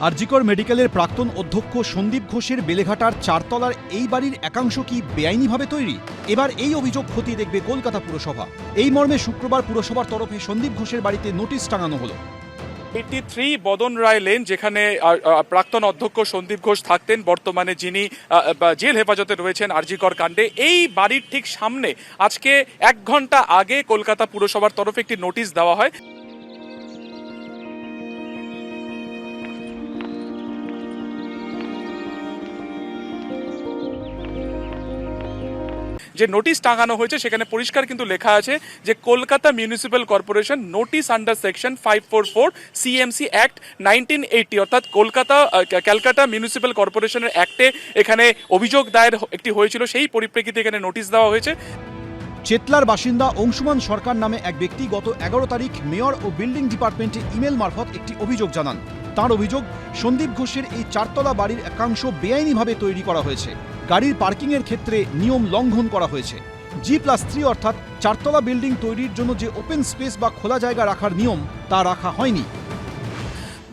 আরজিকর মেডিকেলের প্রাক্তন অধ্যক্ষ সন্দীপ ঘোষের বেলেঘাটার চারতলার এই বাড়ির একাংশ কি বেআইনিভাবে তৈরি? এবার এই অভিযোগ খতিয়ে দেখবে কলকাতা পুরসভা। এই মর্মে শুক্রবার পুরসভার তরফে সন্দীপ ঘোষের বাড়িতে নোটিশ টাঙানো হলো। 83 বদন রায় লেন, যেখানে প্রাক্তন অধ্যক্ষ সন্দীপ ঘোষ থাকতেন, বর্তমানে যিনি জেল হেফাজতে রয়েছেন আরজিকর কাণ্ডে, এই বাড়ির ঠিক সামনে আজকে 1 ঘন্টা আগে কলকাতা পুরসভার তরফে একটি নোটিশ দেওয়া হয়। যে নোটিশ টাঙানো হয়েছে সেখানে পরিষ্কার কিন্তু লেখা আছে যে Kolkata municipal corporation notice under section 544 CMC act 1980, অর্থাৎ ক্যালকাটা মিউনিসিপ্যাল কর্পোরেশনের অ্যাক্টে এখানে অভিযোগ দায়ের একটি হয়েছিল, সেই পরিপ্রেক্ষিতে এখানে নোটিশ দেওয়া হয়েছে। চেতলার বাসিন্দা অংশুমান সরকার নামে এক ব্যক্তি গত 11 তারিখ মেয়র ও বিল্ডিং ডিপার্টমেন্টে ইমেল মারফত একটি অভিযোগ জানান। তার অভিযোগ, সন্দীপ ঘোষের এই চারতলা বাড়ির একাংশ বেআইনিভাবে তৈরি করা হয়েছে। গাড়ির পার্কিংয়ের ক্ষেত্রে নিয়ম লঙ্ঘন করা হয়েছে। G+3 অর্থাৎ চারতলা বিল্ডিং তৈরির জন্য যে ওপেন স্পেস বা খোলা জায়গা রাখার নিয়ম, তা রাখা হয়নি।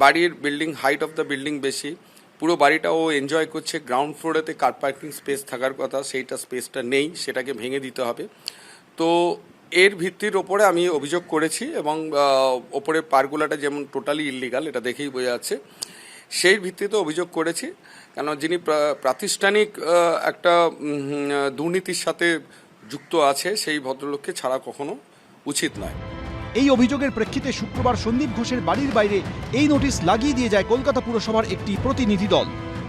বাড়ির building height of the building বেশি, পুরো বাড়িটা ও এনজয় করছে। গ্রাউন্ড ফ্লোরেতে কার পার্কিং স্পেস থাকার কথা, সেইটা স্পেসটা নেই, সেটাকে ভেঙে দিতে হবে। তো এর ভিত্তির ওপরে আমি অভিযোগ করেছি এবং ওপরে পারগুলাটা যেমন টোটালি ইললিগাল, এটা দেখেই বোঝা যাচ্ছে, সেই ভিত্তিতে অভিযোগ করেছি। কেন, যিনি প্রাতিষ্ঠানিক একটা দুর্নীতির সাথে যুক্ত আছে, সেই ভদ্রলোককে ছাড়া কখনো উচিত নয়। এই অভিযোগের প্রেক্ষিতে শুক্রবার সন্দীপ ঘোষের বাড়ির বাইরে এই নোটিশ লাগিয়ে দিয়ে যায় কলকাতা পুরসভার একটি প্রতিনিধি দল।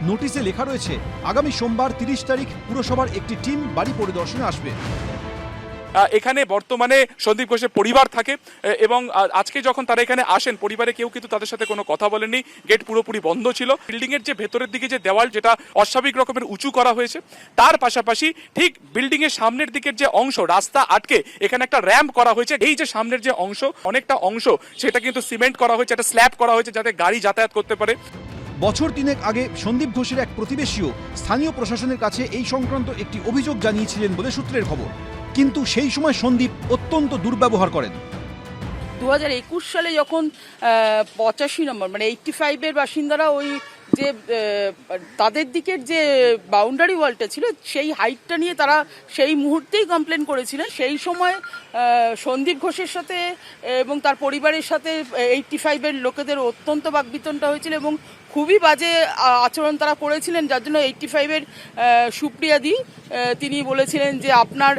নোটিশে লেখা রয়েছে, আগামী সোমবার 30 তারিখ পুরসভার একটি টিম বাড়ি পরিদর্শনে আসবে। এখানে বর্তমানে সন্দীপ ঘোষের পরিবার থাকে এবং আজকে যখন তারা এখানে আসেন, পরিবারে কেউ কিন্তু তাদের সাথে কোনো কথা বলেনি, গেট পুরোপুরি বন্ধ ছিল। বিল্ডিং এর যে ভেতরের দিকে যে দেওয়াল, যেটা অস্বাভাবিক রকমের উঁচু করা হয়েছে, তার পাশাপাশি ঠিক বিল্ডিং এর সামনের দিকের যে অংশ, রাস্তা আটকে এখানে একটা র্যাম্প করা হয়েছে। এই যে সামনের যে অংশ, অনেকটা অংশ সেটা কিন্তু সিমেন্ট করা হয়েছে, একটা স্ল্যাব করা হয়েছে যাতে গাড়ি যাতায়াত করতে পারে। বছর 3 আগে সন্দীপ ঘোষের এক প্রতিবেশীও স্থানীয় প্রশাসনের কাছে এই সংক্রান্ত একটি অভিযোগ জানিয়েছিলেন বলে সূত্রের খবর, কিন্তু সেই সময় সন্দীপ অত্যন্ত দুর্ব্যবহার করেন। 2021 সালে যখন 85 নম্বর মানে 85-এর বাসিন্দারা ওই যে তাদের দিকের যে বাউন্ডারি ওয়ালটা ছিল, সেই হাইটটা নিয়ে তারা সেই মুহূর্তেই কমপ্লেন করেছিলেন। সেই সময় সন্দীপ ঘোষের সাথে এবং তার পরিবারের সাথে 85-এর লোকেদের অত্যন্ত বাকবিতণ্ডা হয়েছিল এবং খুবই বাজে আচরণ তারা করেছিলেন, যার জন্য 85-এর সুপ্রিয়া দি তিনি বলেছিলেন যে আপনার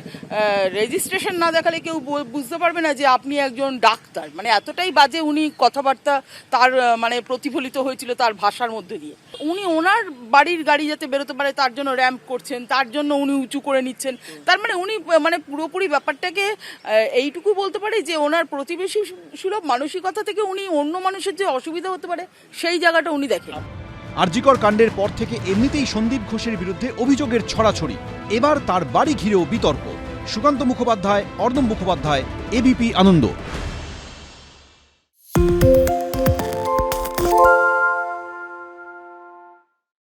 রেজিস্ট্রেশন না দেখালে কেউ বুঝতে পারবে না যে আপনি একজন ডাক্তার। মানে এতটাই বাজে উনি কথাবার্তা তার মানে প্রতিফলিত হয়েছিল তার ভাষার মধ্যে দিয়ে। উনি ওনার বাড়ির গাড়ি যাতে বেরোতে পারে তার জন্য র্যাম্প করছেন, তার জন্য উনি উঁচু করে নিচ্ছেন। তার মানে উনি মানে পুরোপুরি ব্যাপারটাকে এইটুকু বলতে পারে যে ওনার প্রতিবেশী সুলভ মানসিকতা থেকে উনি অন্য মানুষের যে অসুবিধা হতে পারে সেই জায়গাটা উনি দেখেন। আরজিকর কাণ্ডের পর থেকে এমনিতেই সন্দীপ ঘোষের বিরুদ্ধে অভিযোগের ছড়াছড়ি। এবার তার বাড়ি ঘিরেও বিতর্ক। সুকান্ত মুখোপাধ্যায়, অর্ণব মুখোপাধ্যায়, এবিপি আনন্দ।